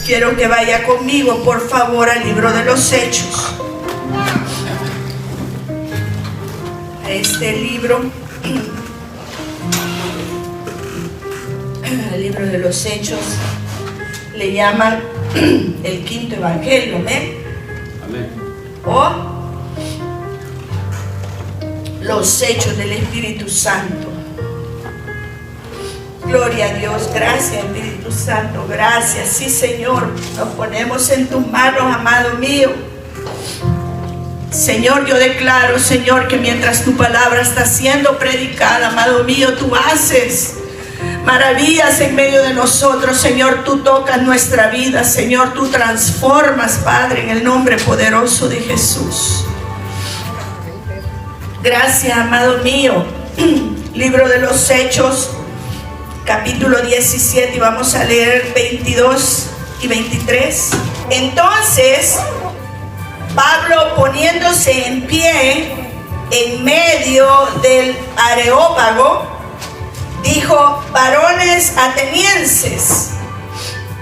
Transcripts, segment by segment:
Quiero que vaya conmigo, por favor, al libro de los Hechos. A este libro, el libro de los Hechos, le llaman el quinto evangelio, ¿ven? Amén. O los hechos del Espíritu Santo. Gloria a Dios, gracias Espíritu Santo, gracias. Sí, Señor, nos ponemos en tus manos, amado mío. Señor, yo declaro, Señor, que mientras tu palabra está siendo predicada, amado mío, tú haces maravillas en medio de nosotros. Señor, tú tocas nuestra vida. Señor, tú transformas, Padre, en el nombre poderoso de Jesús. Gracias, amado mío. Libro de los Hechos, capítulo 17, y vamos a leer 22 y 23. Entonces, Pablo, poniéndose en pie en medio del Areópago, dijo: varones atenienses,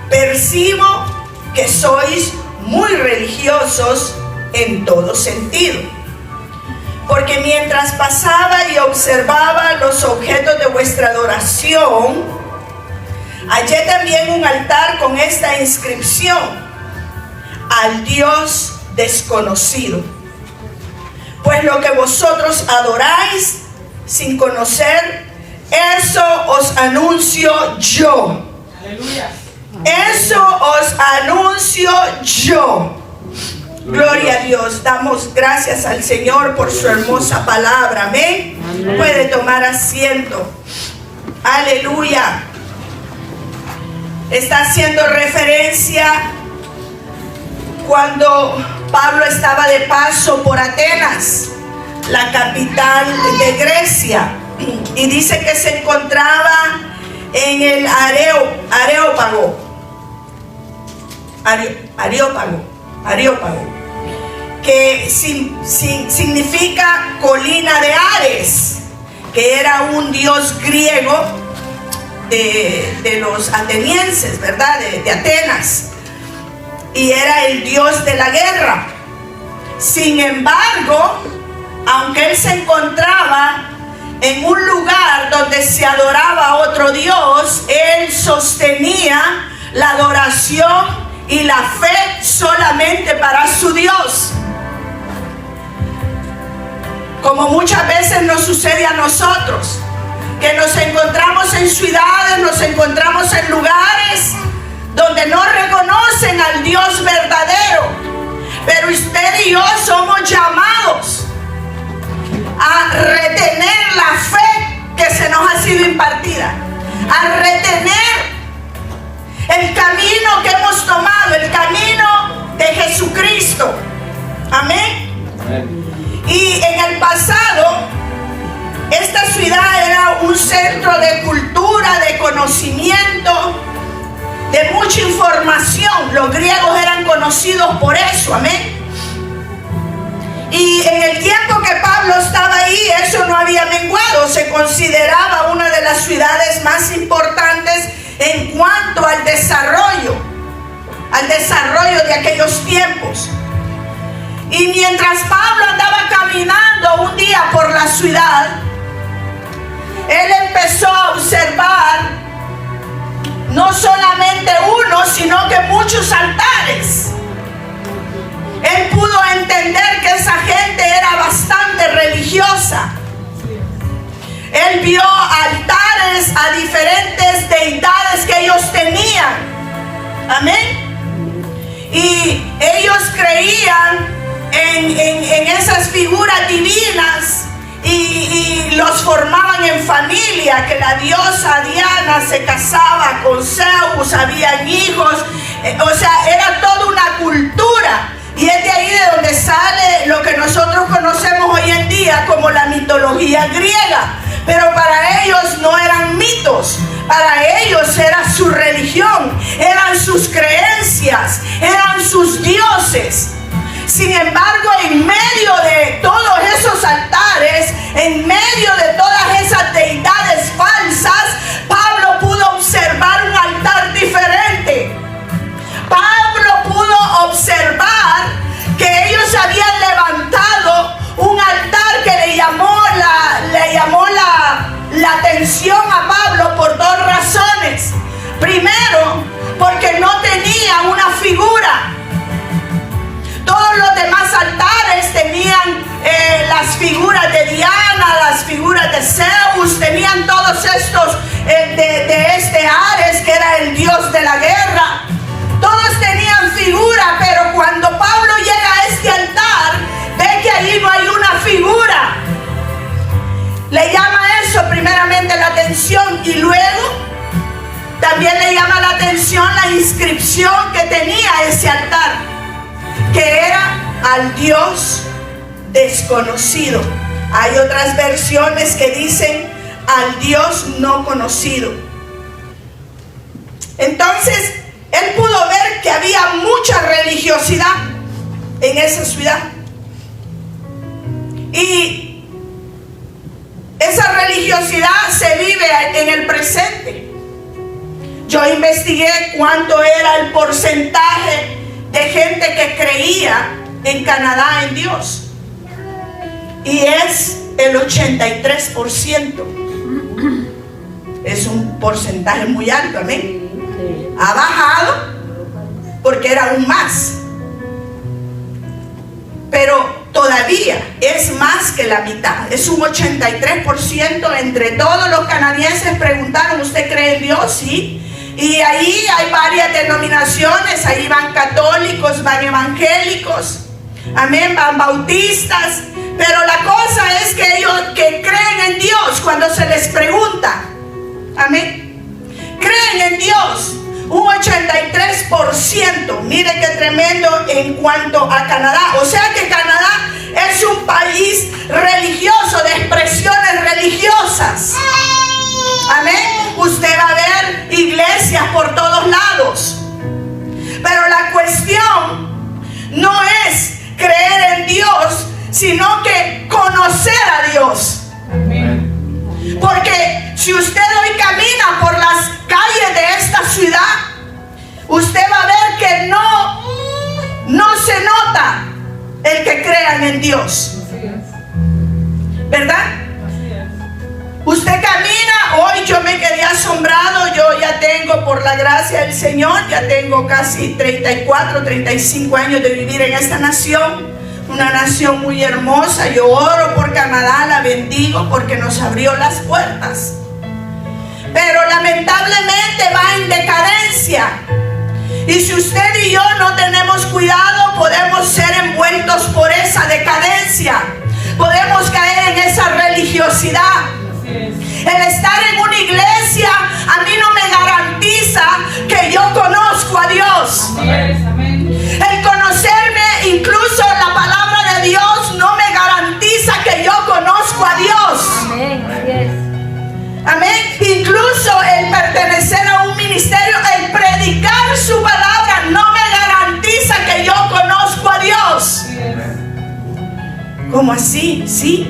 percibo que sois muy religiosos en todo sentido. Porque mientras pasaba y observaba los objetos de vuestra adoración, hallé también un altar con esta inscripción: al Dios desconocido. Pues lo que vosotros adoráis sin conocer, eso os anuncio yo. Aleluya. Eso os anuncio yo. Gloria a Dios. Damos gracias al Señor por su hermosa palabra. Amén. Amén. Puede tomar asiento. Aleluya. Está haciendo referencia cuando Pablo estaba de paso por Atenas, la capital de Grecia, y dice que se encontraba en el Areópago, que significa colina de Ares, que era un dios griego de los atenienses, ¿verdad? De Atenas, y era el dios de la guerra. Sin embargo, aunque él se encontraba en un lugar donde se adoraba a otro dios, él sostenía la adoración y la fe solamente para su Dios. Como muchas veces nos sucede a nosotros, que nos encontramos en ciudades, nos encontramos en lugares donde no reconocen al Dios verdadero, pero usted y yo somos llamados a retener la fe que se nos ha sido impartida, a retener el camino que hemos tomado, el camino de Jesucristo. Amén. Amén. Y en el pasado, esta ciudad era un centro de cultura, de conocimiento, de mucha información. Los griegos eran conocidos por eso. Amén. Y en el tiempo que Pablo estaba ahí, eso no había menguado. Se consideraba una de las ciudades más importantes en cuanto al desarrollo de aquellos tiempos. Y mientras Pablo andaba caminando un día por la ciudad, él empezó a observar no solamente uno, sino que muchos altares. Él pudo entender que esa gente era bastante religiosa. Él vio altares a diferentes deidades que ellos tenían. Amén. Y ellos creían en esas figuras divinas y los formaban en familia, que la diosa Diana se casaba con Zeus, habían hijos, o sea, era toda una cultura. Y es de ahí de donde sale lo que nosotros conocemos hoy en día como la mitología griega. Pero para ellos no eran mitos, para ellos era su religión, eran sus creencias, eran sus dioses. Sin embargo, en medio de todos esos altares, en medio de todas esas deidades falsas, Pablo pudo observar un altar diferente. Zeus, tenían todos estos de este Ares, que era el dios de la guerra. Todos tenían figura, pero cuando Pablo llega a este altar, ve que ahí no hay una figura. Le llama eso primeramente la atención, y luego también le llama la atención la inscripción que tenía ese altar, que era al Dios desconocido. Hay otras versiones que dicen al Dios no conocido. Entonces, él pudo ver que había mucha religiosidad en esa ciudad. Y esa religiosidad se vive en el presente. Yo investigué cuánto era el porcentaje de gente que creía en Canadá en Dios. Y es el 83%. Es un porcentaje muy alto, amén. Ha bajado porque era aún más, pero todavía es más que la mitad. Es un 83%. Entre todos los canadienses preguntaron: ¿usted cree en Dios? Sí. Y ahí hay varias denominaciones. Ahí van católicos, van evangélicos, amén, van bautistas. Pero la cosa es que ellos que creen en Dios, cuando se les pregunta, amén, creen en Dios, un 83%. Mire qué tremendo en cuanto a Canadá. O sea que Canadá es un país religioso, de expresiones religiosas. Amén. Usted va a ver iglesias por todos lados. Pero la cuestión no es creer en Dios, sino que conocer a Dios. Amén. Porque si usted hoy camina por las calles de esta ciudad, usted va a ver que no se nota el que crean en Dios. ¿Verdad? Usted camina, hoy yo me quedé asombrado. Yo ya tengo, por la gracia del Señor, ya tengo casi 34, 35 años de vivir en esta nación. Una nación muy hermosa. Yo oro por Canadá, la bendigo porque nos abrió las puertas. Pero lamentablemente va en decadencia. Y si usted y yo no tenemos cuidado, podemos ser envueltos por esa decadencia. Podemos caer en esa religiosidad. El estar en una iglesia a mí no me garantiza que yo conozco a Dios. El conocerme, incluso la palabra de Dios, no me garantiza que yo conozco a Dios. Amén. Incluso el pertenecer a un ministerio, el predicar su palabra, no me garantiza que yo conozco a Dios. ¿Cómo así? Sí.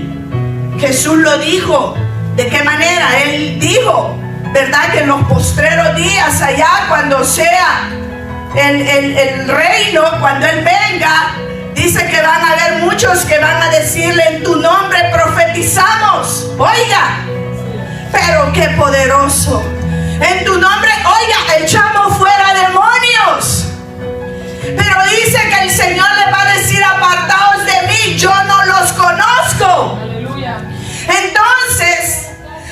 Jesús lo dijo. ¿De qué manera? Él dijo, ¿verdad?, que en los postreros días, allá cuando sea el reino, cuando Él venga, dice que van a haber muchos que van a decirle: en tu nombre profetizamos. Oiga, pero qué poderoso. En tu nombre, oiga, echamos fuera demonios. Pero dice que el Señor le va a decir: apartaos de mí, yo no los conozco. Aleluya. Entonces,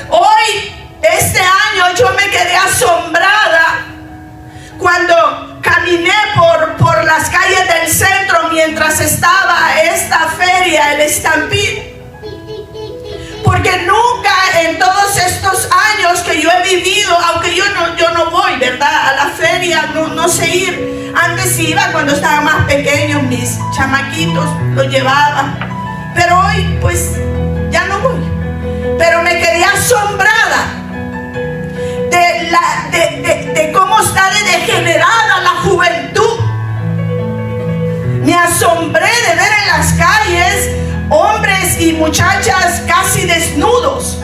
hoy, este año, yo me quedé asombrada cuando caminé por las calles del centro mientras estaba esta feria, el Stampede. Porque nunca en todos estos años que yo he vivido, aunque yo no voy, ¿verdad?, a la feria, no sé ir. Antes iba cuando estaban más pequeños, mis chamaquitos los llevaba. Pero hoy, pues, ya no voy. Pero me quedé asombrada de cómo está de degenerada la juventud. Me asombré de ver en las calles hombres y muchachas casi desnudos.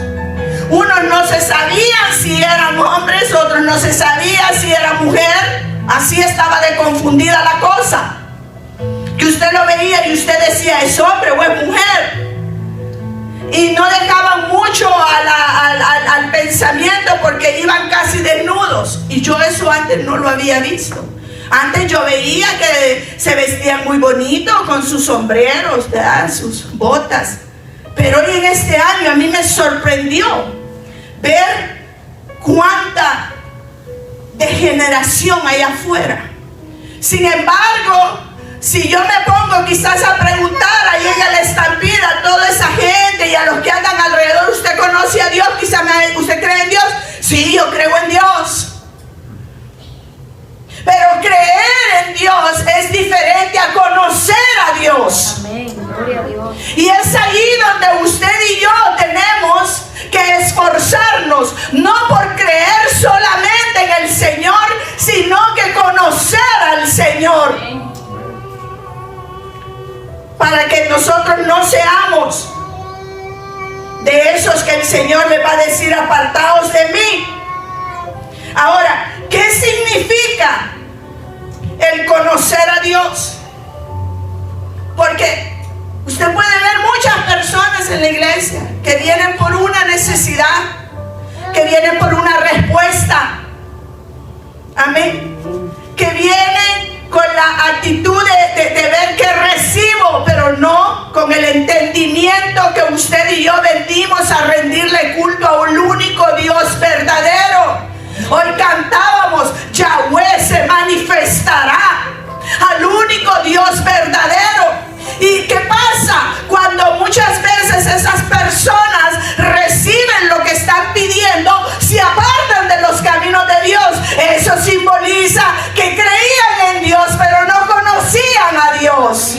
Unos no se sabían si eran hombres, otros no se sabía si era mujer. Así estaba de confundida la cosa, que usted lo veía y usted decía: ¿es hombre o es mujer? Y no dejaban mucho al pensamiento, porque iban casi desnudos. Y yo eso antes no lo había visto. Antes yo veía que se vestían muy bonito, con sus sombreros, ¿verdad?, sus botas. Pero hoy en este año a mí me sorprendió ver cuánta degeneración hay afuera. Sin embargo, si yo me pongo quizás a preguntar ahí en la estampida a toda esa gente y a los que andan alrededor, ¿usted conoce a Dios? Quizás ¿usted cree en Dios? Sí, yo creo en Dios. Pero creer en Dios es diferente a conocer a Dios. Amén, gloria a Dios. Y es ahí donde usted y yo tenemos que esforzarnos, no por creer solamente en el Señor, sino que conocer al Señor. Para que nosotros no seamos de esos que el Señor le va a decir: apartaos de mí. Ahora, ¿qué significa el conocer a Dios? Porque usted puede ver muchas personas en la iglesia que vienen por una necesidad, que vienen por una respuesta. Amén. Que vienen con la actitud de ver que recibo, pero no con el entendimiento que usted y yo venimos a rendirle culto a un único Dios verdadero. Hoy cantábamos: Yahweh se manifestará, al único Dios verdadero. ¿Y qué pasa? Cuando muchas veces esas personas reciben lo que están pidiendo, se apartan de los caminos de Dios. Eso simboliza que creían en Dios, pero no conocían a Dios.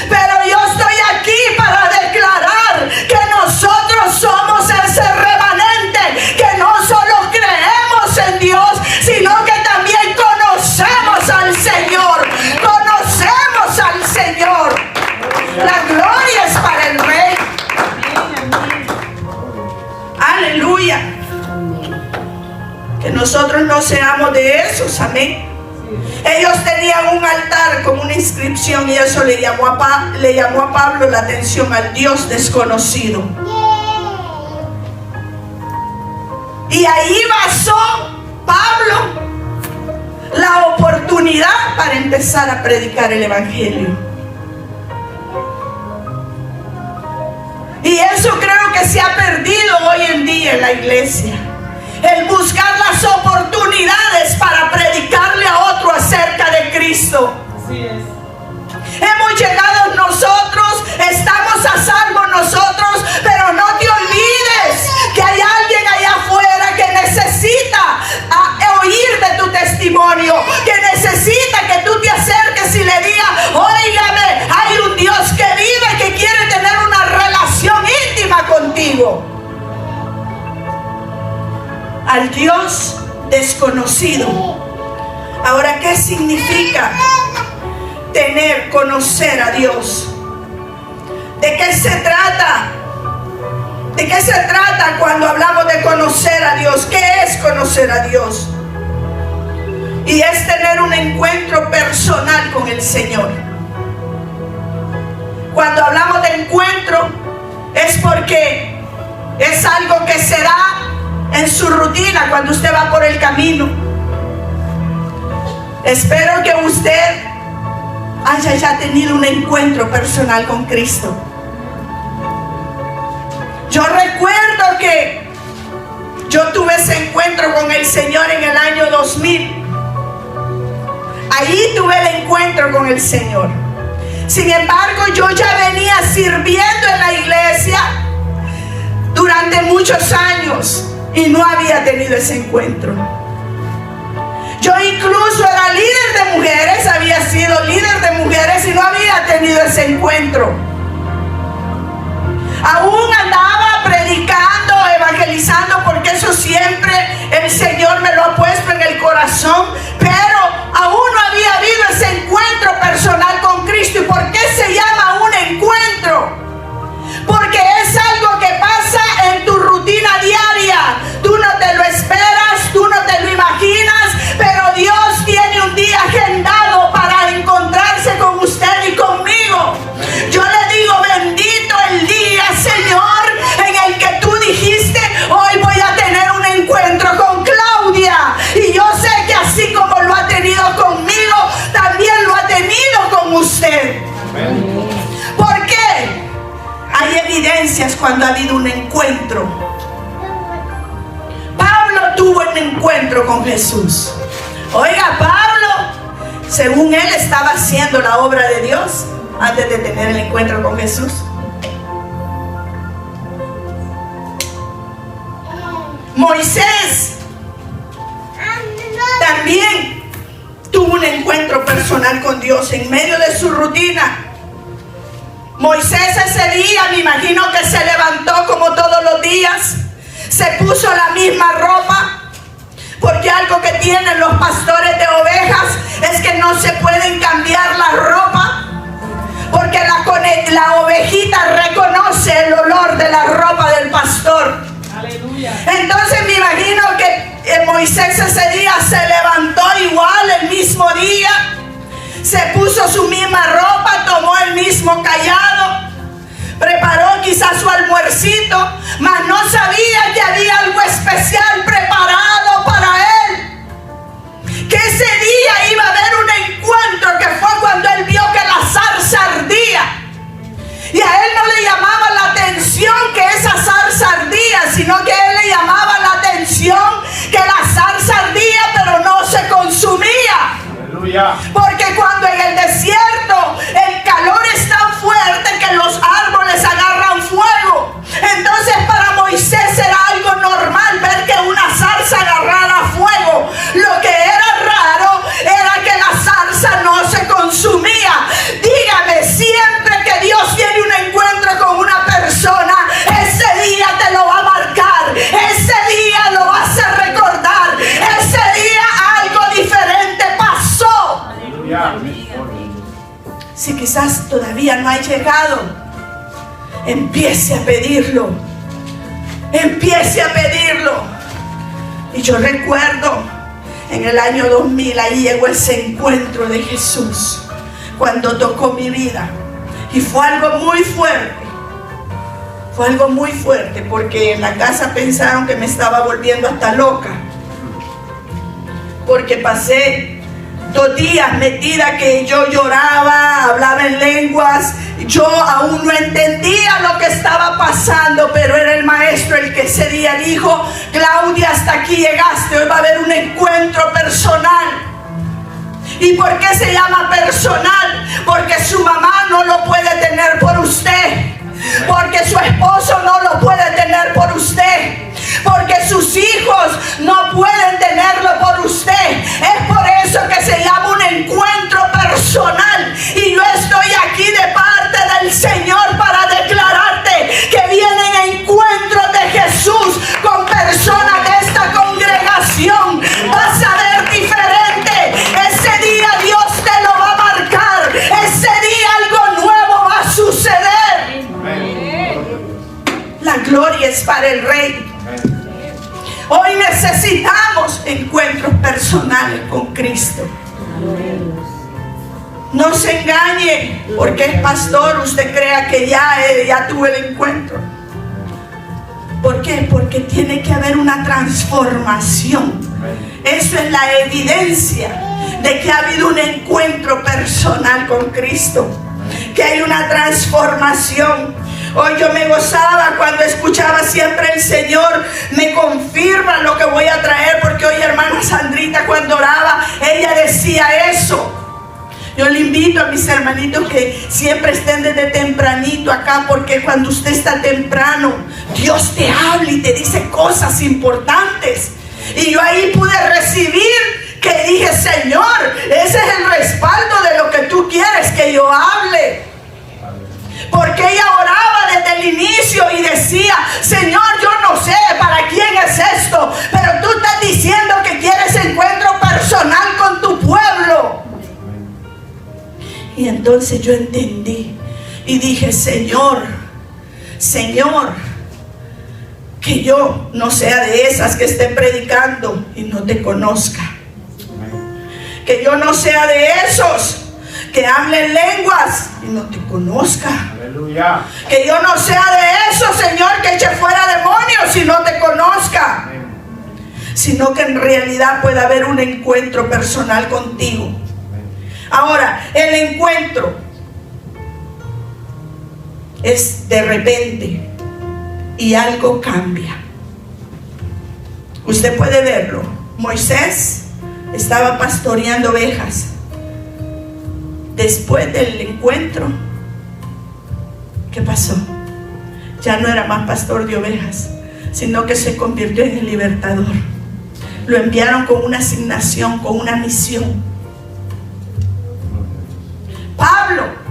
Pero yo estoy aquí para declarar que nosotros somos ese remanente, que no solo creemos en Dios, sino que también conocemos al Señor. Conocemos al Señor. La gloria es para el Rey. Aleluya. Que nosotros no seamos de esos. Amén. Ellos tenían un altar con una inscripción y eso le llamó a Pablo la atención: al Dios desconocido. Y ahí basó Pablo la oportunidad para empezar a predicar el Evangelio. Y eso creo que se ha perdido hoy en día en la iglesia. El buscar las oportunidades para predicarle a otro acerca de Cristo. Así es. Hemos llegado nosotros, estamos a salvo nosotros, pero no te olvides que hay alguien allá afuera que necesita oír de tu testimonio, que necesita que tú te acerques y le digas: óigame, hay un Dios que vive, que quiere tener una relación íntima contigo. Al Dios desconocido. Ahora, ¿qué significa conocer a Dios? ¿De qué se trata? ¿De qué se trata cuando hablamos de conocer a Dios? ¿Qué es conocer a Dios? Y es tener un encuentro personal con el Señor. Cuando hablamos de encuentro, es porque es algo que se da en su rutina cuando usted va por el camino. Espero que usted haya ya tenido un encuentro personal con Cristo. Yo recuerdo que yo tuve ese encuentro con el Señor en el año 2000. Ahí tuve el encuentro con el Señor. Sin embargo, yo ya venía sirviendo en la iglesia durante muchos años y no había tenido ese encuentro. Yo incluso era líder de mujeres, había sido líder de mujeres y no había tenido ese encuentro. Aún andaba predicando, evangelizando, porque eso siempre el Señor me lo ha puesto en el corazón, pero aún no había habido ese encuentro personal con Cristo. ¿Y por qué se llama un encuentro? Porque es algo que pasa en tu rutina diaria. Tú no te lo esperas, tú no te lo imaginas, pero Dios tiene un día agendado para encontrarse con usted y conmigo. Yo le digo: bendito el día, Señor, en el que tú dijiste: hoy voy a tener un encuentro con Claudia. Y yo sé que así como lo ha tenido conmigo, también lo ha tenido con usted. ¿Por qué? evidencias cuando ha habido un encuentro. Pablo tuvo un encuentro con Jesús. Oiga, Pablo, según él, estaba haciendo la obra de Dios antes de tener el encuentro con Jesús. Moisés también tuvo un encuentro personal con Dios en medio de su rutina. Moisés ese día, me imagino que se levantó como todos los días, se puso la misma ropa, porque algo que tienen los pastores de ovejas es que no se pueden cambiar la ropa, porque la ovejita reconoce el olor de la ropa del pastor. Aleluya. Entonces me imagino que Moisés ese día se levantó igual el mismo día, se puso su misma ropa, tomó el mismo cayado, preparó quizás su almuercito, mas no sabía que había algo especial preparado para él, que ese día iba a haber un encuentro, que fue cuando él vio que la zarza ardía. Y a él no le llamaba la atención que esa zarza ardía, sino que a él le llamaba la atención que la zarza ardía pero no se consumía. Aleluya. Porque cuando en el desierto el calor es tan fuerte que los árboles agarran fuego, entonces para Moisés era algo normal ver que una zarza agarrara fuego. Lo que era raro era que la zarza no se consumía. Dígame, siempre que Dios tiene un encuentro con una persona, ese día te lo va a marcar, ese día lo vas a recordar, ese día algo diferente pasó. Si quizás todavía no ha llegado, empiece a pedirlo, empiece a pedirlo. Y yo recuerdo en el año 2000, ahí llegó ese encuentro de Jesús, cuando tocó mi vida. Y fue algo muy fuerte. Fue algo muy fuerte, porque en la casa pensaron que me estaba volviendo hasta loca. Porque pasé 2 días metida que yo lloraba, hablaba en lenguas. Yo aún no entendía lo que estaba pasando, pero era el maestro el que ese día dijo: Claudia, hasta aquí llegaste, hoy va a haber un encuentro personal. ¿Y por qué se llama personal? Porque su mamá no lo puede tener por usted, porque su esposo no lo puede tener por usted, porque sus hijos no pueden tenerlo por usted. Es por eso que se llama un encuentro personal. Y yo estoy aquí de parte del Señor para declararte que vienen encuentros de Jesús con personas de esta congregación. Vas a ver diferente. Ese día Dios te lo va a marcar. Ese día algo nuevo va a suceder. La gloria es para el Rey. Hoy necesitamos encuentros personales con Cristo. No se engañe, porque es pastor, usted crea que ya tuvo el encuentro. ¿Por qué? Porque tiene que haber una transformación. Eso es la evidencia de que ha habido un encuentro personal con Cristo, que hay una transformación. Hoy yo me gozaba cuando escuchaba siempre el Señor me confirma lo que voy a traer, porque hoy hermana Sandrita cuando oraba, ella decía eso. Yo le invito a mis hermanitos que siempre estén desde tempranito acá, porque cuando usted está temprano, Dios te habla y te dice cosas importantes. Y yo ahí pude recibir que dije: Señor, ese es el respaldo de lo que tú quieres que yo hable. Porque ella oraba desde el inicio y decía: Señor, yo no sé para quién es esto, pero tú estás diciendo que quieres encuentro personal con tu pueblo. Y entonces yo entendí y dije: Señor, que yo no sea de esas que esté predicando y no te conozca. Que yo no sea de esos que hablen lenguas y no te conozca. Aleluya. Que yo no sea de esos, Señor, que eche fuera demonios y no te conozca. Sino que en realidad pueda haber un encuentro personal contigo. Ahora, el encuentro es de repente y algo cambia. Usted puede verlo. Moisés estaba pastoreando ovejas. Después del encuentro, ¿qué pasó? Ya no era más pastor de ovejas, sino que se convirtió en el libertador. Lo enviaron con una asignación, con una misión. Pablo,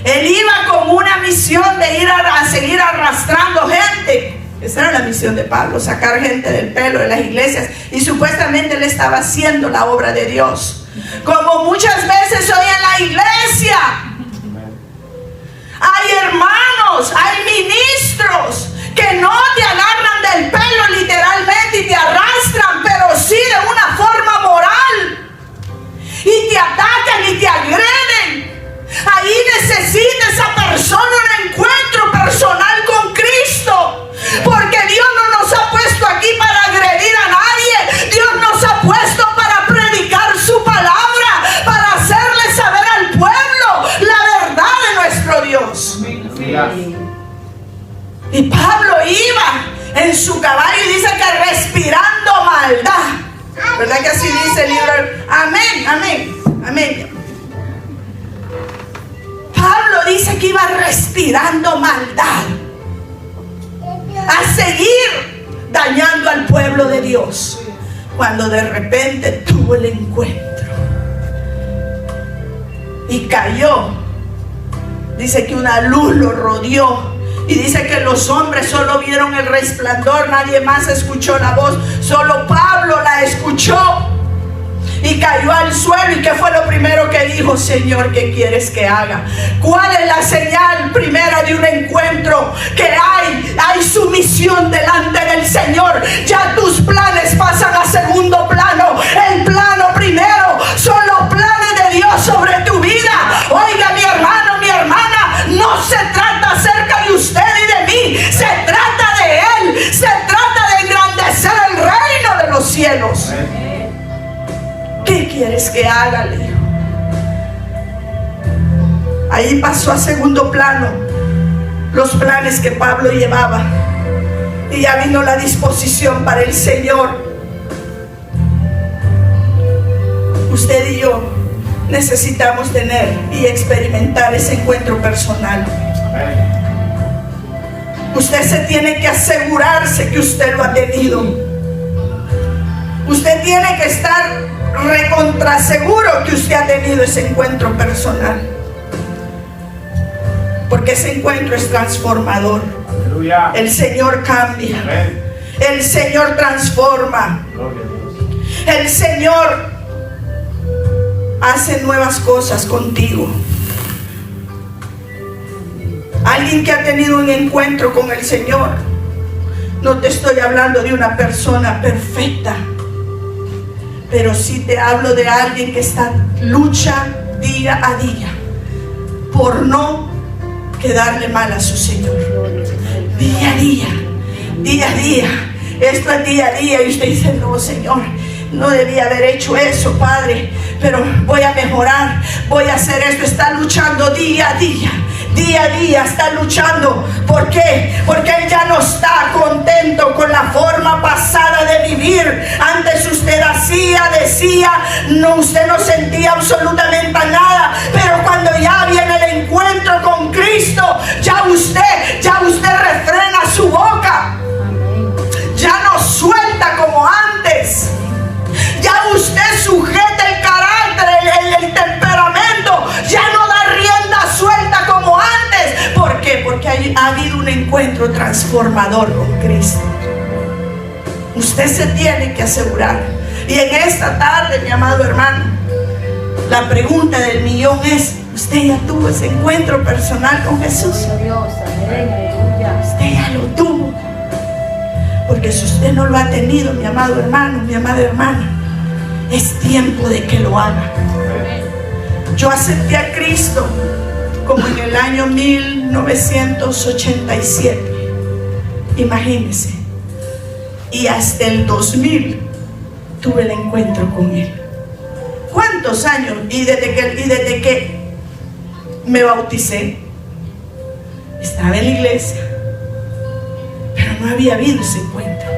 él iba con una misión de ir a seguir arrastrando gente. Esa era la misión de Pablo, sacar gente del pelo de las iglesias. Y supuestamente él estaba haciendo la obra de Dios, como muchas veces hoy en la iglesia. Hay hermanos, hay ministros que no te agarran del pelo literalmente y te arrastran, pero sí de una forma moral, y te atacan y te agreden. Ahí necesita esa persona un encuentro personal con Cristo, porque Dios no nos ha puesto aquí para agredir a nadie. Dios nos ha puesto para predicar su palabra, para hacerle saber al pueblo la verdad de nuestro Dios. Y Pablo iba en su caballo y dice que respirando maldad. ¿Verdad que así dice el libro? Amén, amén, amén. Pablo dice que iba respirando maldad, a seguir dañando al pueblo de Dios, cuando de repente tuvo el encuentro y cayó. Dice que una luz lo rodeó, y dice que los hombres solo vieron el resplandor, nadie más escuchó la voz, solo Pablo la escuchó. Y cayó al suelo. ¿Y qué fue lo primero que dijo? Señor, ¿qué quieres que haga? ¿Cuál es la señal primera de un encuentro? Que hay sumisión delante del Señor. Ya tus planes pasan a segundo plano. El plano primero son los planes de Dios sobre tu vida. Oiga, mi hermano, mi hermana, no se trata acerca de usted y de mí. Se trata de Él. Se trata de engrandecer el reino de los cielos. ¿Qué quieres que haga? Le dijo. Ahí pasó a segundo plano los planes que Pablo llevaba, y ya vino la disposición para el Señor. Usted y yo necesitamos tener y experimentar ese encuentro personal. Usted se tiene que asegurarse que usted lo ha tenido. Usted tiene que estar recontra seguro que usted ha tenido ese encuentro personal, porque ese encuentro es transformador. Aleluya. El Señor cambia. Amén. El Señor transforma. El Señor hace nuevas cosas contigo. Alguien que ha tenido un encuentro con el Señor, no te estoy hablando de una persona perfecta, pero sí te hablo de alguien que lucha día a día por no quedarle mal a su Señor. Día a día, día a día. Esto es día a día, y usted dice: no, Señor, no debía haber hecho eso, Padre, pero voy a mejorar, voy a hacer esto. Está luchando día a día. Día a día está luchando. ¿Por qué? Porque Él ya no está contento con la forma pasada de vivir. Antes usted decía, no, usted no sentía absolutamente nada, pero cuando ya viene el encuentro con Cristo, ya usted refrena su boca. Ya no suelta como antes. Ya usted sujeta el carácter, el temperamento. Ya no da rienda suelta como antes. ¿Por qué? Porque ha habido un encuentro transformador con Cristo. Usted se tiene que asegurar. Y en esta tarde, mi amado hermano, la pregunta del millón es: ¿usted ya tuvo ese encuentro personal con Jesús? Usted ya lo tuvo. Porque si usted no lo ha tenido, mi amado hermano, mi amada hermana, es tiempo de que lo haga. Yo acepté a Cristo como en el año 1987. Imagínense. Y hasta el 2000 tuve el encuentro con Él. ¿Cuántos años? Y desde que me bauticé, Estaba en la iglesia, pero no había habido ese encuentro.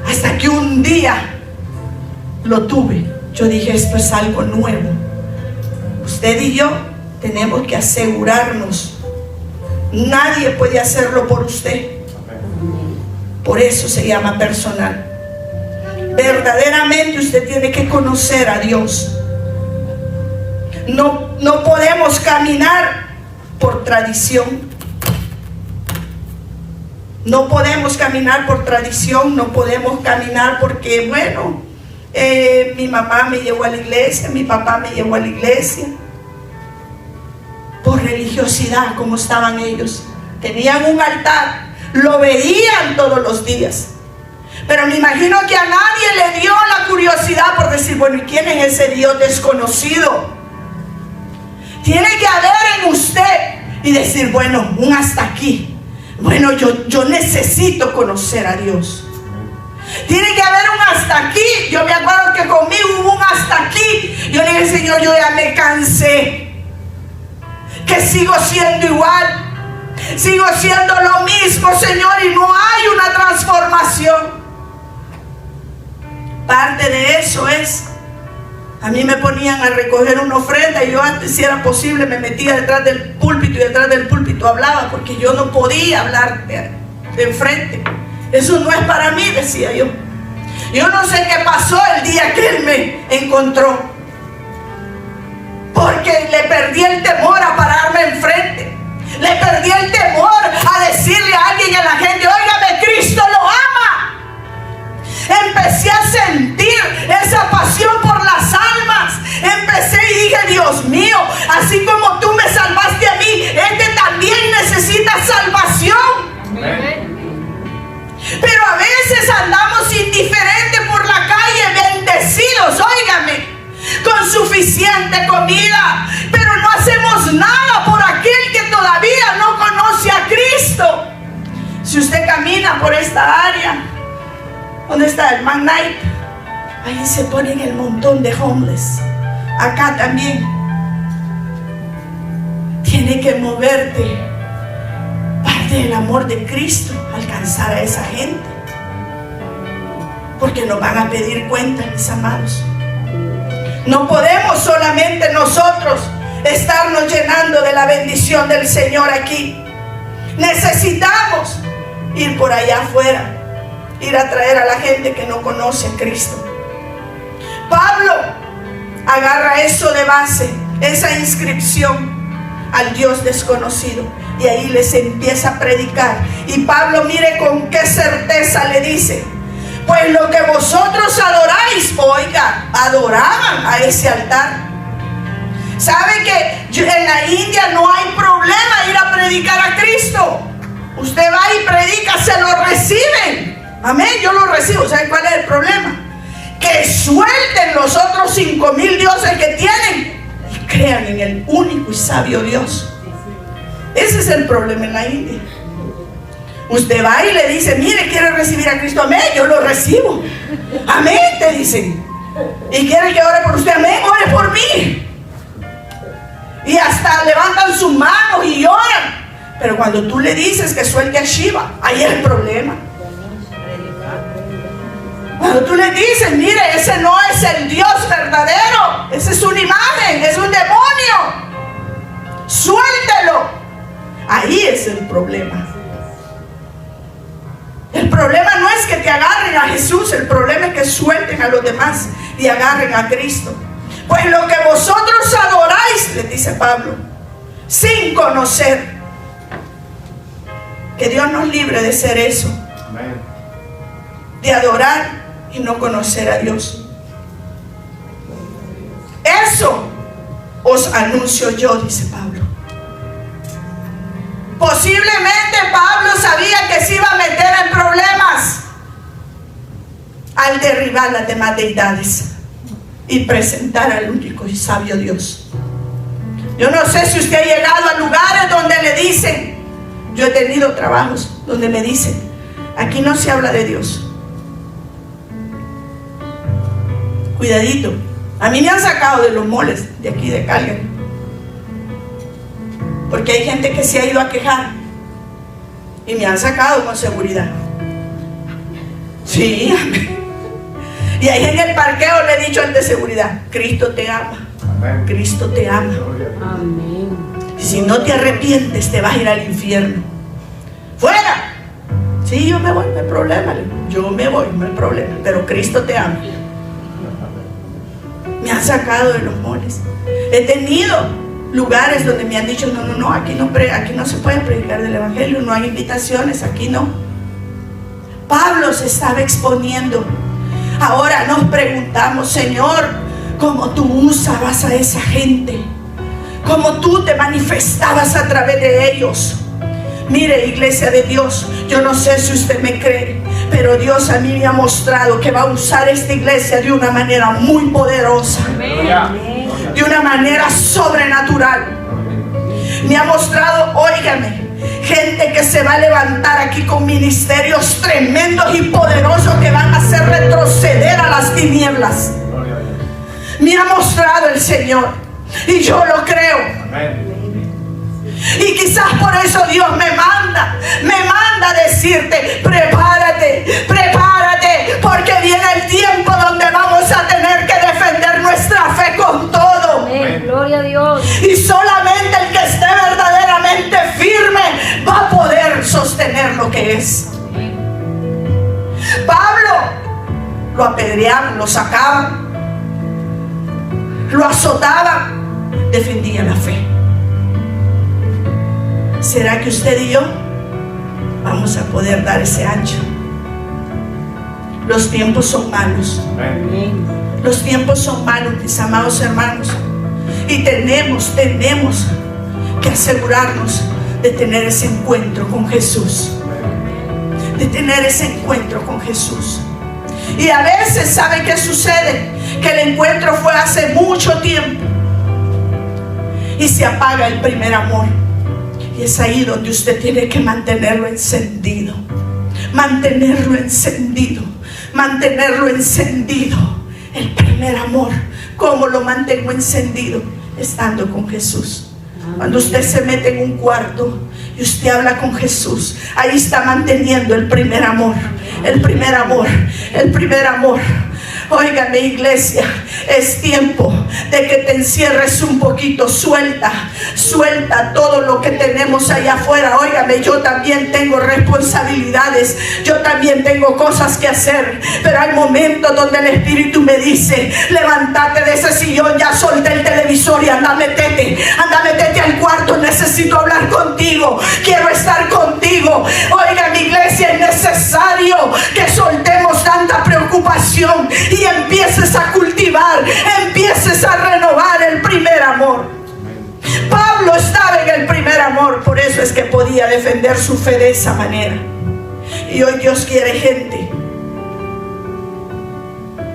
Hasta que un día lo tuve. Yo dije, esto es algo nuevo. Usted y yo tenemos que asegurarnos. Nadie puede hacerlo por usted. Por eso se llama personal. Verdaderamente usted tiene que conocer a Dios. No podemos caminar por tradición. No podemos caminar por tradición. No podemos caminar porque, bueno, mi mamá me llevó a la iglesia, mi papá me llevó a la iglesia. Por religiosidad, como estaban ellos. Tenían un altar, lo veían todos los días. Pero me imagino que a nadie le dio la curiosidad por decir, bueno, ¿y quién es ese Dios desconocido? Tiene que haber en usted y decir, bueno, un hasta aquí. Bueno, yo necesito conocer a Dios. Tiene que haber un hasta aquí. Yo me acuerdo que conmigo hubo un hasta aquí. Yo le dije, Señor, yo ya me cansé. Que sigo siendo igual. Sigo siendo lo mismo, Señor, y no hay una transformación. Parte de eso es, a mí me ponían a recoger una ofrenda y yo antes, si era posible, me metía detrás del púlpito y detrás del púlpito hablaba, porque yo no podía hablar de enfrente. Eso no es para mí, decía yo. Yo no sé qué pasó el día que Él me encontró, porque le perdí el temor a pararme enfrente. Le perdí el temor a decirle a alguien, a la gente, óigame, Cristo lo ama. Empecé a sentir esa pasión por las almas. Empecé y dije, Dios mío, así como tú me salvaste a mí, este también necesita salvación. Pero a veces andamos indiferentes por la calle, bendecidos, óigame, con suficiente comida, pero no hacemos nada por aquel que todavía no conoce a Cristo. Si usted camina por esta área, ¿dónde está el McKnight? Ahí se ponen el montón de homeless. Acá también. Tiene que moverte. Parte del amor de Cristo, alcanzar a esa gente. Porque nos van a pedir cuenta, mis amados. No podemos solamente nosotros estarnos llenando de la bendición del Señor aquí. Necesitamos ir por allá afuera, ir a traer a la gente que no conoce a Cristo. Pablo agarra eso de base, esa inscripción al Dios desconocido, y ahí les empieza a predicar. Y Pablo, mire con qué certeza le dice, pues lo que vosotros adoráis, oiga, adoraban a ese altar. ¿Sabe que en la India no hay problema ir a predicar a Cristo? Usted va y predica, se lo reciben. Amén, yo lo recibo. ¿Sabe cuál es el problema? Que suelten los otros 5,000 dioses que tienen y crean en el único y sabio Dios. Ese es el problema en la India. Usted va y le dice, mire, ¿quiere recibir a Cristo? Amén, yo lo recibo. Amén, te dicen. ¿Y quiere que ore por usted? Amén, ore por mí. Y hasta levantan sus manos y lloran. Pero cuando tú le dices que suelte a Shiva, ahí es el problema. Cuando tú le dices, mire, ese no es el Dios verdadero, esa es una imagen, es un demonio, suéltelo. Ahí es el problema. El problema no es que te agarren a Jesús, el problema es que suelten a los demás y agarren a Cristo. Pues lo que vosotros adoráis, le dice Pablo, sin conocer. Que Dios nos libre de ser eso. Amén. De adorar y no conocer a Dios. Eso os anuncio yo, dice Pablo. Posiblemente Pablo sabía que se iba a meter en problemas al derribar las demás deidades y presentar al único y sabio Dios. Yo no sé si usted ha llegado a lugares donde le dicen, yo he tenido trabajos donde me dicen, aquí no se habla de Dios. Cuidadito. A mí me han sacado de los moles de aquí de Calgary. Porque hay gente que se ha ido a quejar y me han sacado con seguridad. Sí, amén. Y ahí en el parqueo le he dicho al de seguridad: Cristo te ama. Amén. Cristo te ama. Amén. Y si no te arrepientes, te vas a ir al infierno. ¡Fuera! Sí, yo me voy, no hay problema. Yo me voy, no hay problema. Pero Cristo te ama. Me han sacado de los moles. He tenido lugares donde me han dicho: no, aquí no se puede predicar del evangelio, no hay invitaciones, aquí no. Pablo se estaba exponiendo. Ahora nos preguntamos: Señor, ¿cómo tú usabas a esa gente? ¿Cómo tú te manifestabas a través de ellos? Mire, iglesia de Dios, yo no sé si usted me cree, pero Dios a mí me ha mostrado que va a usar esta iglesia de una manera muy poderosa, de una manera sobrenatural. Me ha mostrado, óigame, gente que se va a levantar aquí con ministerios tremendos y poderosos que van a hacer retroceder a las tinieblas. Me ha mostrado el Señor y yo lo creo. Amén. Y quizás por eso Dios me manda a decirte: prepárate, porque viene el tiempo donde vamos a tener que defender nuestra fe con todo. Amén. Gloria a Dios. Y solamente el que esté verdaderamente firme va a poder sostener lo que es. Pablo lo apedreaban, lo sacaban, lo azotaban, defendía la fe. ¿Será que usted y yo vamos a poder dar ese ancho? Los tiempos son malos. Amén. Los tiempos son malos, mis amados hermanos. Y tenemos que asegurarnos de tener ese encuentro con Jesús. De tener ese encuentro con Jesús. Y a veces, ¿sabe qué sucede? Que el encuentro fue hace mucho tiempo y se apaga el primer amor. Y es ahí donde usted tiene que mantenerlo encendido. Mantenerlo encendido. Mantenerlo encendido. El primer amor. ¿Cómo lo mantengo encendido? Estando con Jesús. Cuando usted se mete en un cuarto y usted habla con Jesús, ahí está manteniendo el primer amor. El primer amor. El primer amor. Óigame, iglesia, es tiempo de que te encierres un poquito. Suelta todo lo que tenemos allá afuera. Óigame, yo también tengo responsabilidades, yo también tengo cosas que hacer, pero hay momentos donde el Espíritu me dice: levántate de ese sillón, ya solté el televisor y anda, métete al cuarto, necesito hablar contigo, quiero estar contigo. Oiga, mi iglesia, es necesario que soltemos tanta preocupación y empieces a cultivar, empieces a renovar el primer amor. Pablo estaba en el primer amor, por eso es que podía defender su fe de esa manera. Y hoy Dios quiere gente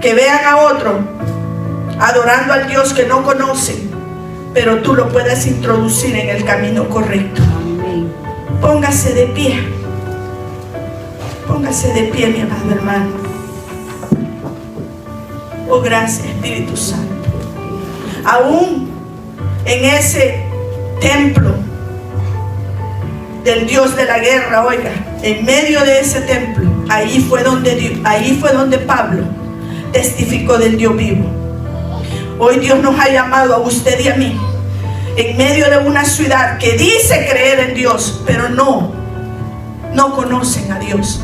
que vean a otro adorando al Dios que no conocen, pero tú lo puedas introducir en el camino correcto. Póngase de pie. Póngase de pie, mi amado hermano. Oh, gracias, Espíritu Santo. Aún en ese templo del Dios de la guerra, oiga, en medio de ese templo, ahí fue donde Pablo testificó del Dios vivo. Hoy Dios nos ha llamado a usted y a mí, en medio de una ciudad que dice creer en Dios, pero no conocen a Dios.